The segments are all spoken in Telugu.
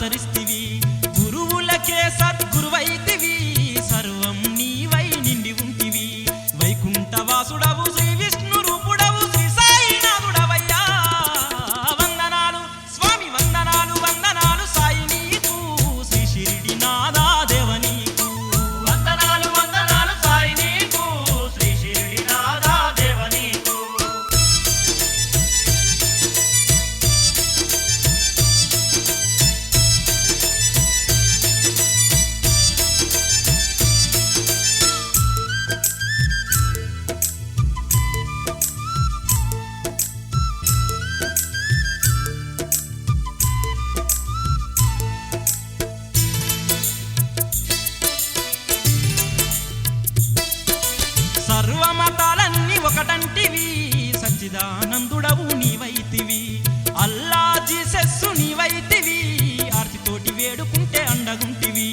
అవతరిస్తివి గురువులకే సద్గురువైతివి సర్వం నీవై నిండి ఉంటివి వైకుంఠవాసుడవు శ్రీ విష్ణు రూపుడవు శ్రీ సాయినాథుడవయ్యా వందనాలు స్వామి వందనాలు వందనాలు సాయి నీకు శ్రీ షిరిడి నాథా దేవ నీకు వందనాలు వందనాలు సాయి నీకు శ్రీ షిరిడి నాథా దేవ నీకు సర్వమతాలన్నీ ఒకటంటివి సచ్చిదానందుడవు నీవైతివి అల్లా జీసస్సు నీవైతివి ఆర్తితోటి వేడుకుంటే అండగుంటివి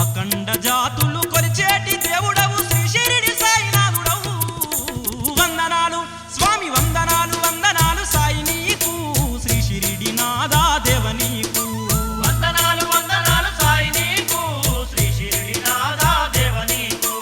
అఖండ జాతులు కొలిచేటి దేవుడవు శ్రీ షిరిడి సాయినాథుడవు వందనాలు స్వామి వందనాలు వందనాలు సాయి నీకు శ్రీ షిరిడి నాథా దేవ నీకు వందనాలు వందనాలు సాయి నీకు శ్రీ షిరిడి నాథా దేవ నీకు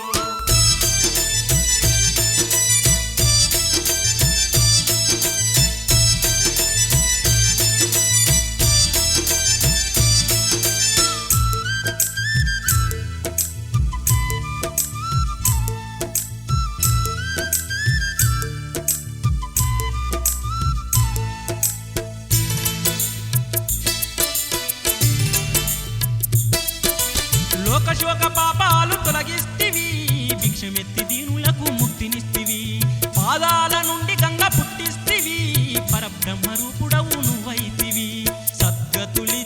లోకశోక పాపాలు తొలగిస్తివి భిక్షమెత్తి దీనులకు ముక్తినిస్తివి పాదాల నుండి గంగ పుట్టిస్తివి పరబ్రహ్మ రూపుడవు నువ్వైతివి సద్గతులి